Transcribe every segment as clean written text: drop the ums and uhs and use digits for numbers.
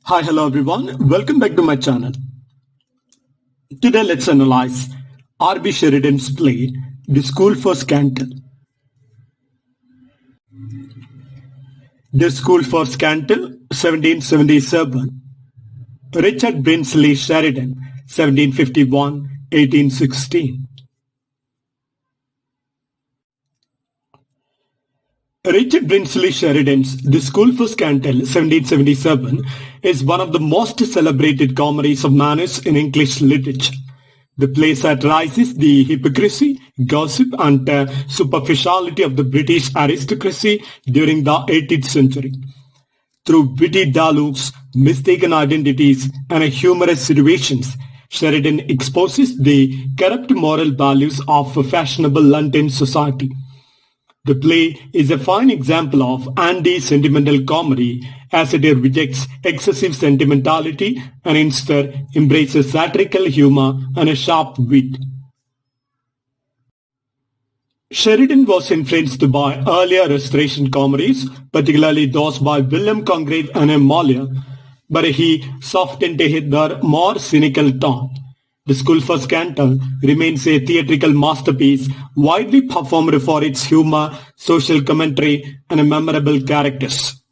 Hi, hello everyone. Welcome back to my channel. Today let's analyze R.B. Sheridan's play, The School for Scandal. The School for Scandal, 1777. Richard Brinsley Sheridan, 1751-1816. Richard Brinsley Sheridan's The School for Scandal, 1777, is one of the most celebrated comedies of manners in English literature. The play satirizes the hypocrisy, gossip, and superficiality of the British aristocracy during the 18th century. Through witty dialogues, mistaken identities, and humorous situations, Sheridan exposes the corrupt moral values of fashionable London society. The play is a fine example of anti-sentimental comedy as it rejects excessive sentimentality and instead embraces satirical humor and a sharp wit. Sheridan was influenced by earlier Restoration comedies, particularly those by William Congreve and M. Molière, but he softened their more cynical tone. The School for Scandal remains a theatrical masterpiece, widely performed for its humor, social commentary, and memorable characters.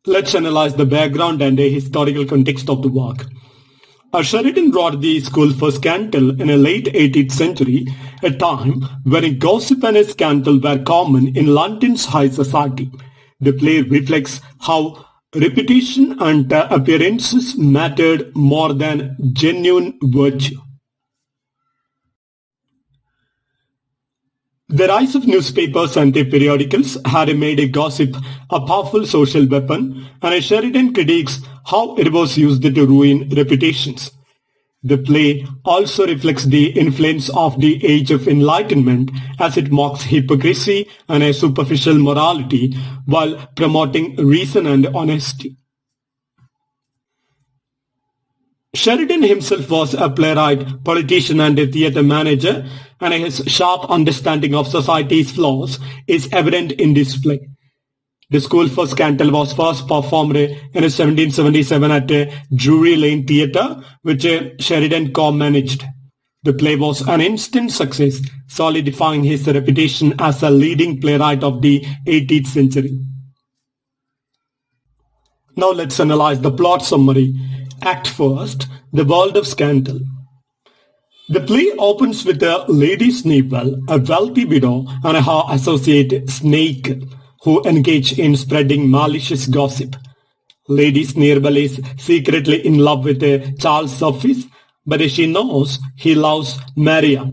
Let's analyze the background and the historical context of the work. Sheridan wrote The School for Scandal in the late 18th century, a time when gossip and scandal were common in London's high society. The play reflects how reputation and appearances mattered more than genuine virtue. The rise of newspapers and periodicals had made gossip a powerful social weapon, and Sheridan critiques how it was used to ruin reputations. The play also reflects the influence of the Age of Enlightenment as it mocks hypocrisy and a superficial morality while promoting reason and honesty. Sheridan himself was a playwright, politician, and a theatre manager, and his sharp understanding of society's flaws is evident in this play. The School for Scandal was first performed in 1777 at Drury Lane Theatre, which Sheridan co-managed. The play was an instant success, solidifying his reputation as a leading playwright of the 18th century. Now let's analyze the plot summary. Act first, The World of Scandal. The play opens with a Lady Sneevil, a wealthy widow, and her associate Snake, who engage in spreading malicious gossip. Lady Sneevil is secretly in love with Charles Surface, but she knows he loves Maria.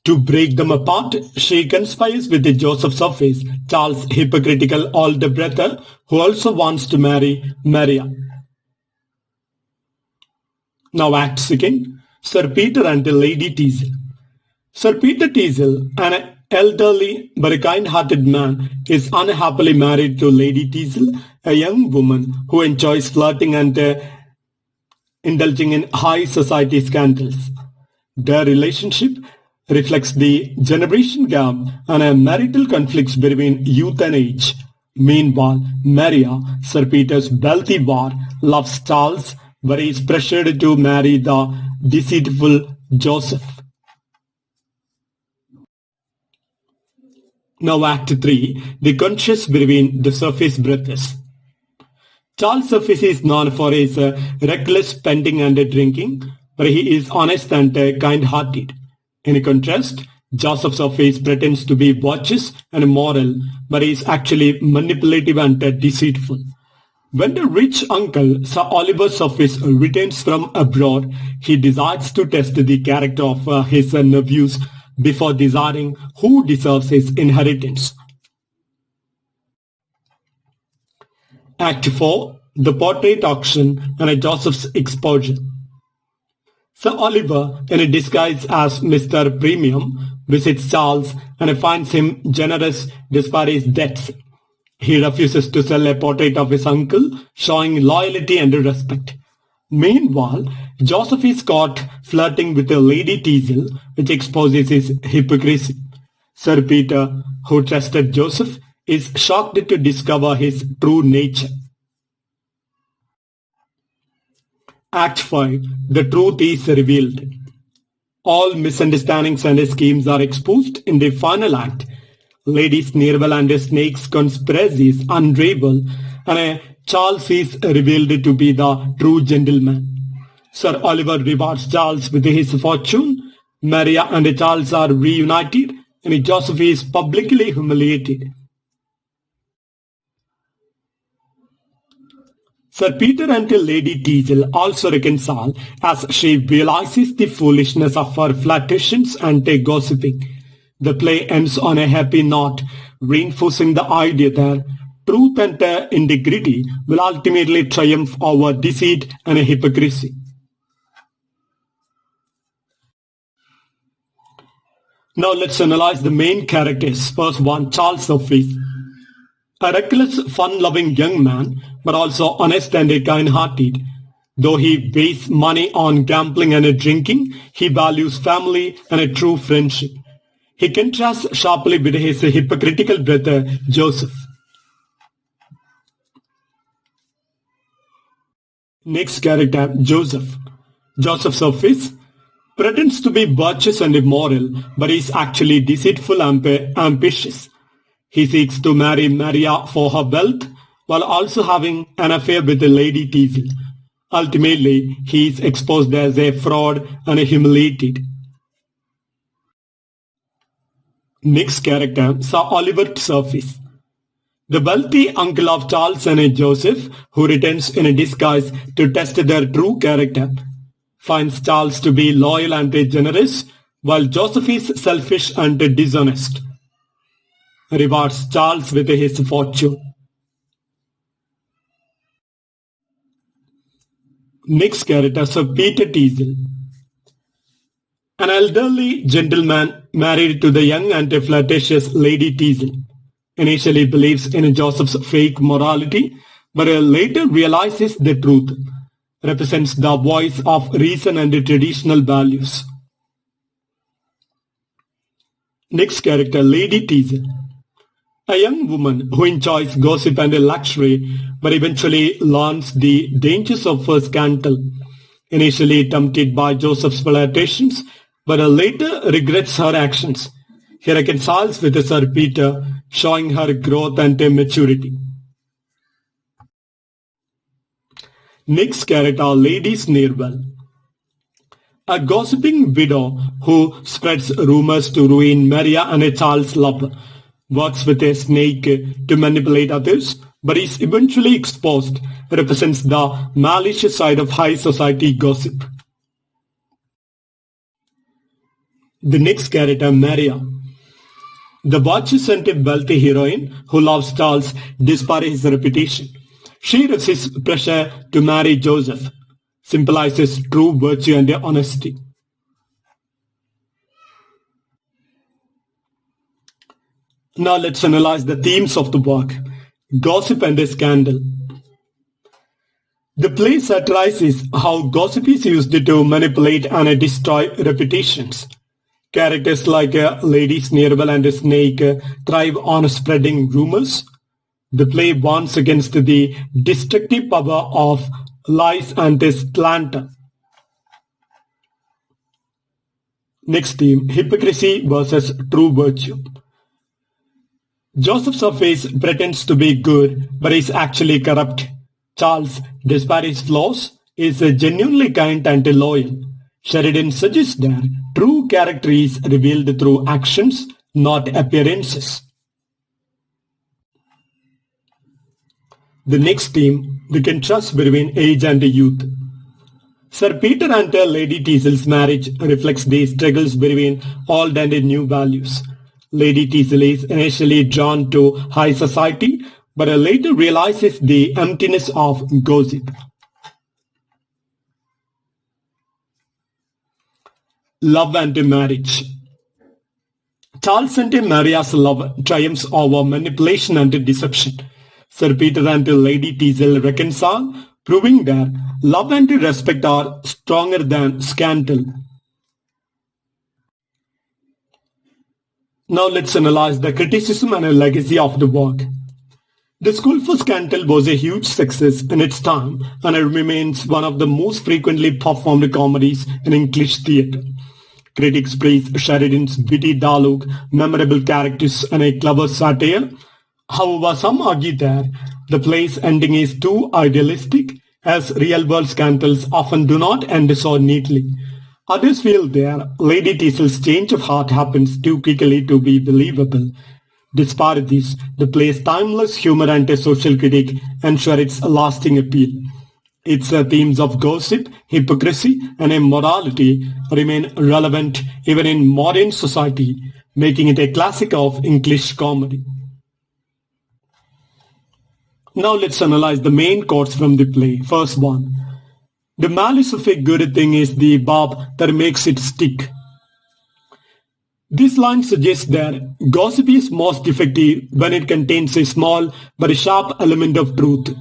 To break them apart, she conspires with Joseph Surface, Charles' hypocritical older brother, who also wants to marry Maria. Now Act second, Sir Peter and Lady Teazle. Sir Peter Teazle, an elderly but kind-hearted man, is unhappily married to Lady Teazle, a young woman who enjoys flirting and indulging in high society scandals. Their relationship reflects the generation gap and marital conflicts between youth and age. Meanwhile, Maria, Sir Peter's wealthy ward, loves Charles, but is pressured to marry the deceitful Joseph. Now Act 3, The Contest between the Surface brothers. Charles Surface is known for his reckless spending and drinking, but he is honest and kind-hearted. In contrast, Joseph Surface pretends to be virtuous and moral, but is actually manipulative and deceitful. When the rich uncle, Sir Oliver Surface, returns from abroad, he decides to test the character of his nephews before deciding who deserves his inheritance. Act 4, The Portrait Auction and Joseph's Exposure. Sir Oliver, in a disguise as Mr. Premium, visits Charles and finds him generous despite his debts. He refuses to sell a portrait of his uncle, showing loyalty and respect. Meanwhile, Joseph is caught flirting with a Lady Teazle, which exposes his hypocrisy. Sir Peter, who trusted Joseph, is shocked to discover his true nature. Act 5. The truth is revealed. All misunderstandings and schemes are exposed in the final act. Lady Sneerwell and Snake's conspiracies unravel, and Charles is revealed to be the true gentleman. Sir Oliver rewards Charles with his fortune. Maria and Charles are reunited, and Joseph is publicly humiliated. Sir Peter and Lady Teazle also reconcile as she realizes the foolishness of her flirtations and gossiping. The play ends on a happy note, reinforcing the idea that truth and integrity will ultimately triumph over deceit and hypocrisy. Now let's analyze the main characters. First one, Charles Surface. A reckless, fun-loving young man, but also honest and kind-hearted. Though he wastes money on gambling and drinking, he values family and a true friendship. He contrasts sharply with his hypocritical brother, Joseph. Next character, Joseph. Joseph Surface pretends to be virtuous and immoral, but is actually deceitful and ambitious. He seeks to marry Maria for her wealth, while also having an affair with the Lady Teazle. Ultimately, he is exposed as a fraud and humiliated. Next character, Sir Oliver Surface. The wealthy uncle of Charles and Joseph, who returns in a disguise to test their true character, finds Charles to be loyal and generous, while Joseph is selfish and dishonest. Rewards Charles with his fortune. Next character, Sir Peter Teazle. An elderly gentleman married to the young and flirtatious Lady Teazle. Initially believes in Joseph's fake morality, but later realizes the truth. Represents the voice of reason and traditional values. Next character, Lady Teazle. A young woman who enjoys gossip and luxury, but eventually learns the dangers of her scandal. Initially tempted by Joseph's flirtations, but later regrets her actions. He reconciles with Sir Peter, showing her growth and maturity. Next character, Lady Sneerwell. A gossiping widow who spreads rumors to ruin Maria and Charles' love. Works with a snake to manipulate others, but is eventually exposed. Represents the malicious side of high society gossip. The next character, Maria. The virtuous and wealthy heroine who loves Charles despite his reputation. She resists pressure to marry Joseph, symbolizes true virtue and honesty. Now let's analyze the themes of the work. Gossip and scandal. The play satirizes how gossip is used to manipulate and destroy reputations. Characters like Lady Sneerwell and Snake thrive on spreading rumors. The play warns against the destructive power of lies and slander. Next theme, hypocrisy versus true virtue. Joseph Surface pretends to be good, but is actually corrupt. Charles, despite his flaws, is genuinely kind and loyal. Sheridan suggests that true character is revealed through actions, not appearances. The next theme, the contrast between age and youth. Sir Peter and Lady Teazle's marriage reflects the struggles between old and new values. Lady Teazle is initially drawn to high society, but later realizes the emptiness of gossip. Love and marriage. Charles and Maria's love triumphs over manipulation and deception. Sir Peter and Lady Teazle reconcile, proving that love and respect are stronger than scandal. Now let's analyze the criticism and a legacy of the work. The School for Scandal was a huge success in its time and it remains one of the most frequently performed comedies in English theatre. Critics praise Sheridan's witty dialogue, memorable characters and a clever satire. However, some argue that the play's ending is too idealistic as real-world scandals often do not end so neatly. Others feel their Lady Teasel's change of heart happens too quickly to be believable. Despite this, the play's timeless humor and a social critique ensure its lasting appeal. Its themes of gossip, hypocrisy, and immorality remain relevant even in modern society, making it a classic of English comedy. Now let's analyze the main quotes from the play. First one. The malice of a good thing is the barb that makes it stick. This line suggests that gossip is most effective when it contains a small but a sharp element of truth.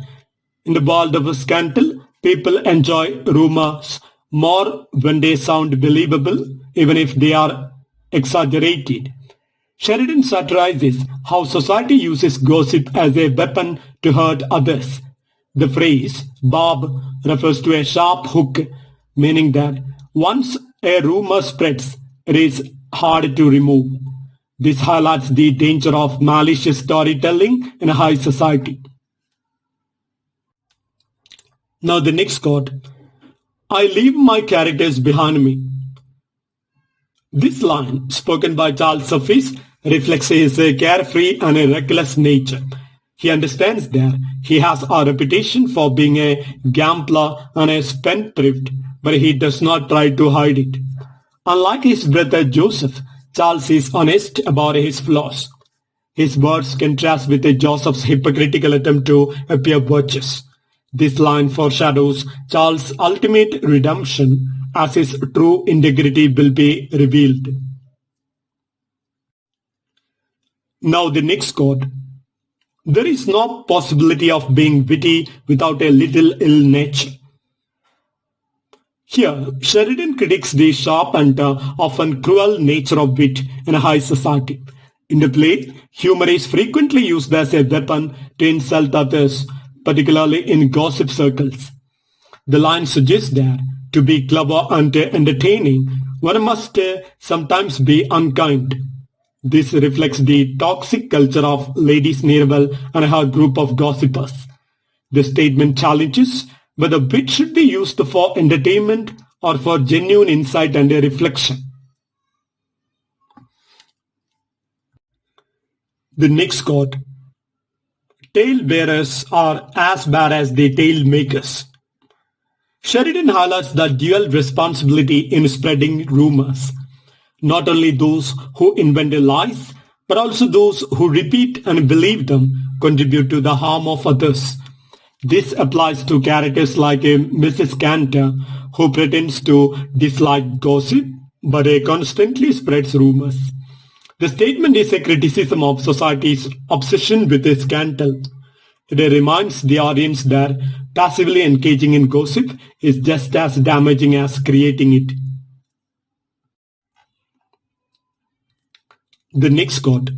In the world of a scandal, people enjoy rumors more when they sound believable, even if they are exaggerated. Sheridan satirizes how society uses gossip as a weapon to hurt others. The phrase "barb" refers to a sharp hook, meaning that once a rumor spreads, it is hard to remove. This highlights the danger of malicious storytelling in high society. Now the next quote. I leave my characters behind me. This line, spoken by Charles Surface, reflects his carefree and a reckless nature. He understands that he has a reputation for being a gambler and a spendthrift, but he does not try to hide it. Unlike his brother Joseph, Charles is honest about his flaws. His words contrast with Joseph's hypocritical attempt to appear virtuous. This line foreshadows Charles' ultimate redemption as his true integrity will be revealed. Now the next quote. There is no possibility of being witty without a little ill nature. Here, Sheridan critiques the sharp and often cruel nature of wit in high society. In the play, humor is frequently used as a weapon to insult others, particularly in gossip circles. The line suggests that to be clever and entertaining, one must sometimes be unkind. This reflects the toxic culture of Lady Sneerwell and her group of gossipers. The statement challenges whether wit should be used for entertainment or for genuine insight and reflection. The next quote. Tale bearers are as bad as the tale makers. Sheridan highlights the dual responsibility in spreading rumors. Not only those who invent lies, but also those who repeat and believe them contribute to the harm of others. This applies to characters like Mrs. Cantor, who pretends to dislike gossip, but constantly spreads rumors. The statement is a criticism of society's obsession with scandal. It reminds the audience that passively engaging in gossip is just as damaging as creating it. The next quote.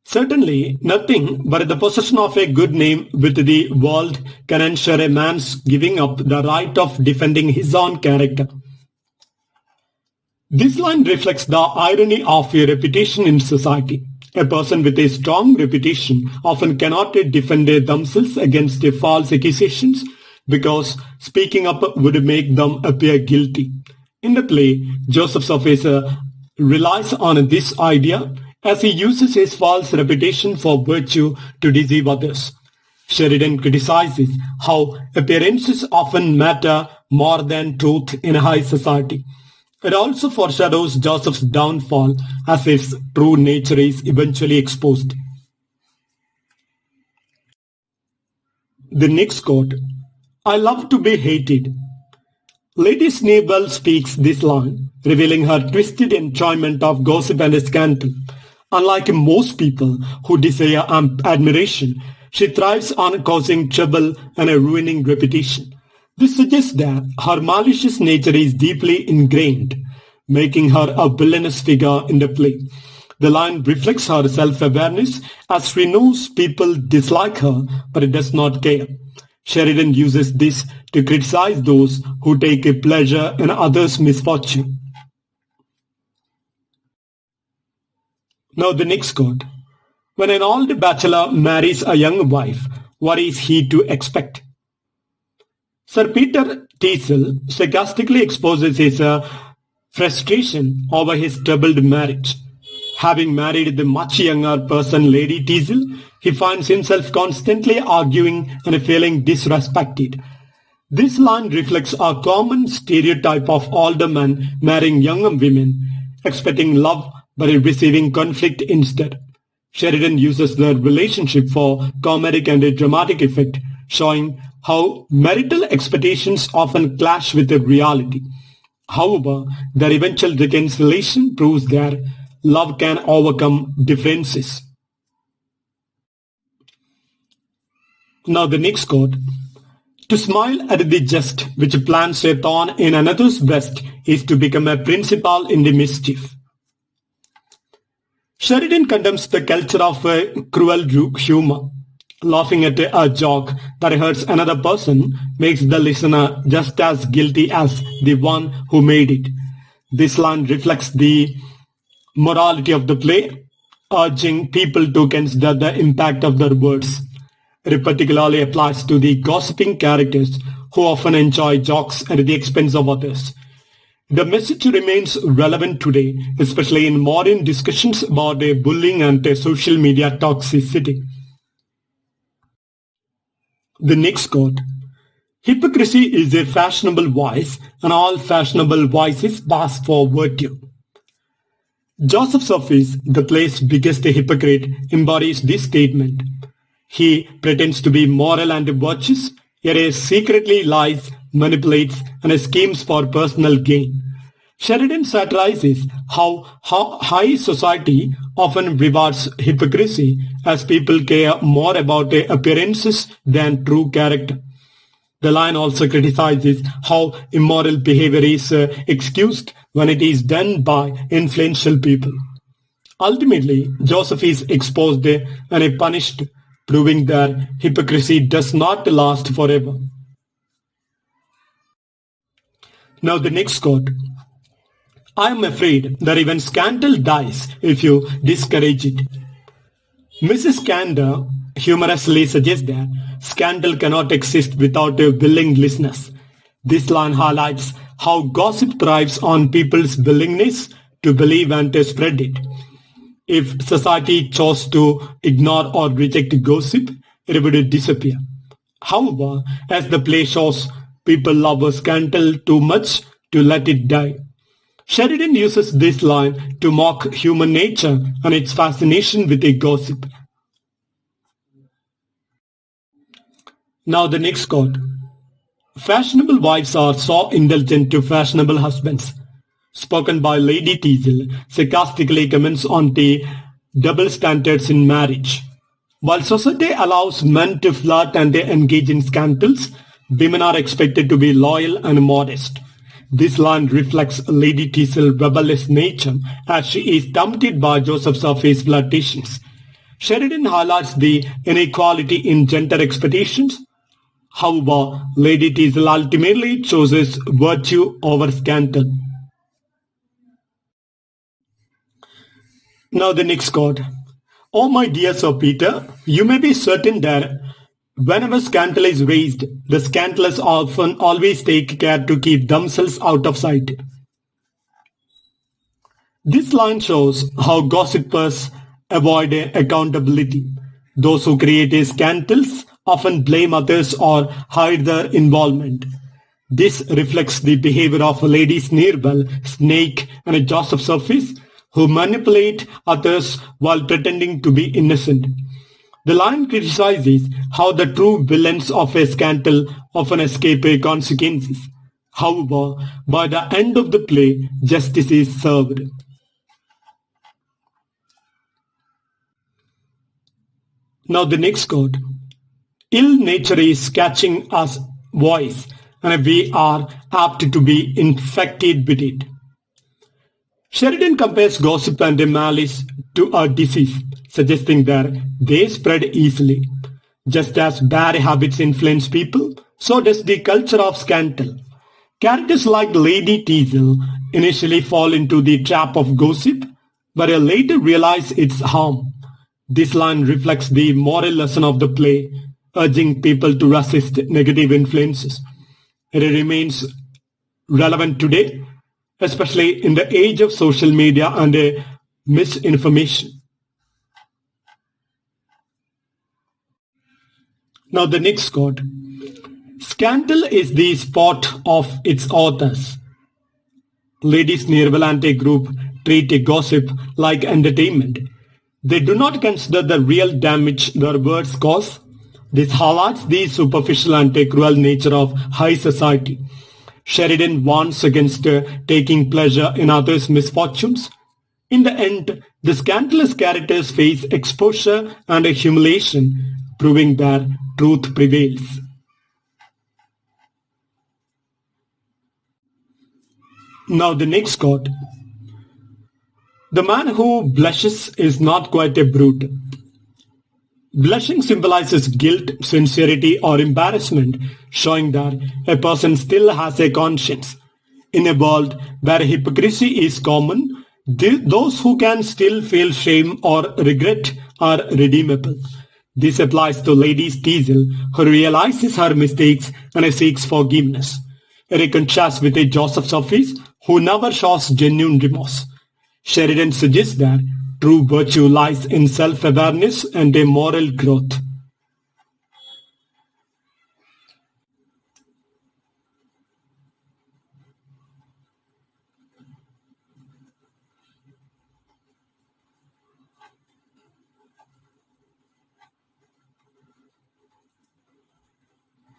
Certainly, nothing but the possession of a good name with the world can ensure a man's giving up the right of defending his own character. This line reflects the irony of a reputation in society. A person with a strong reputation often cannot defend themselves against false accusations because speaking up would make them appear guilty. In the play, Joseph Surface relies on this idea as he uses his false reputation for virtue to deceive others. Sheridan criticizes how appearances often matter more than truth in high society. It also foreshadows Joseph's downfall as his true nature is eventually exposed. The next quote. I love to be hated. Lady Sneerwell speaks this line, revealing her twisted enjoyment of gossip and scandal. Unlike most people who desire admiration, she thrives on causing trouble and ruining reputation. This suggests that her malicious nature is deeply ingrained, making her a villainous figure in the play. The line reflects her self-awareness as she knows people dislike her but does not care. Sheridan uses this to criticize those who take a pleasure in others' misfortune. Now the next quote. When an old bachelor marries a young wife, what is he to expect? Sir Peter Teasel sarcastically exposes his frustration over his troubled marriage. Having married the much younger person Lady Teasel, he finds himself constantly arguing and feeling disrespected. This line reflects a common stereotype of older men marrying younger women, expecting love but receiving conflict instead. Sheridan uses the relationship for comedic and dramatic effect, showing how marital expectations often clash with the reality. However, their eventual reconciliation proves that love can overcome differences. Now the next quote. To smile at the jest which plants a thorn in another's breast is to become a principal in the mischief. Sheridan condemns the culture of cruel humor. Laughing at a joke that hurts another person makes the listener just as guilty as the one who made it. This line reflects the morality of the play, urging people to consider the impact of their words. It particularly applies to the gossiping characters who often enjoy jokes at the expense of others. The message remains relevant today, especially in modern discussions about bullying and social media toxicity. The next quote. Hypocrisy is a fashionable vice, and all fashionable vices pass for virtue. Joseph Surface, the play's biggest hypocrite, embodies this statement. He pretends to be moral and virtuous, yet he secretly lies, manipulates, and schemes for personal gain. Sheridan satirizes how high society often rewards hypocrisy as people care more about appearances than true character. The line also criticizes how immoral behavior is excused when it is done by influential people. Ultimately, Joseph is exposed and punished, proving that hypocrisy does not last forever. Now the next quote. I am afraid that even scandal dies if you discourage it. Mrs. Candor humorously suggests that scandal cannot exist without a willing listeners. This line highlights how gossip thrives on people's willingness to believe and to spread it. If society chose to ignore or reject gossip, it would disappear. However, as the play shows, people love a scandal too much to let it die. Sheridan uses this line to mock human nature and its fascination with a gossip. Now the next quote. Fashionable wives are so indulgent to fashionable husbands. Spoken by Lady Teasel, sarcastically comments on the double standards in marriage. While society allows men to flirt and engage in scandals, women are expected to be loyal and modest. This line reflects Lady Teasel's rebellious nature as she is tempted by Joseph Surface's flirtations. Sheridan highlights the inequality in gender expectations. However, Lady Teasel ultimately chooses virtue over scandal. Now the next quote. Oh my dear Sir Peter, you may be certain that whenever scandal is raised, the scandalous often always take care to keep themselves out of sight. This line shows how gossipers avoid accountability. Those who create scandals often blame others or hide their involvement. This reflects the behavior of Lady Sneerbell, Snake, and Joseph Surface, who manipulate others while pretending to be innocent. The line criticizes how the true villains of a scandal often escape consequences. However, by the end of the play, justice is served. Now the next quote. Ill nature is catching us voice, and we are apt to be infected with it. Sheridan compares gossip and malice to a disease, suggesting that they spread easily. Just as bad habits influence people, so does the culture of scandal. Characters like Lady Teasel initially fall into the trap of gossip, but later realize its harm. This line reflects the moral lesson of the play, urging people to resist negative influences. It remains relevant today, especially in the age of social media and misinformation. Now, the next quote. Scandal is the sport of its authors. Ladies Nirvalante group treat gossip like entertainment. They do not consider the real damage their words cause. This highlights the superficial and cruel nature of high society. Sheridan warns against taking pleasure in others' misfortunes. In the end, the scandalous characters face exposure and humiliation, proving that truth prevails. Now the next quote. The man who blushes is not quite a brute. Blushing symbolizes guilt, sincerity, or embarrassment, showing that a person still has a conscience. In a world where hypocrisy is common, those who can still feel shame or regret are redeemable. This applies to Lady Teasel, who realizes her mistakes and seeks forgiveness. It contrasts with a Joseph Sophies, who never shows genuine remorse. Sheridan suggests that true virtue lies in self-awareness and a moral growth.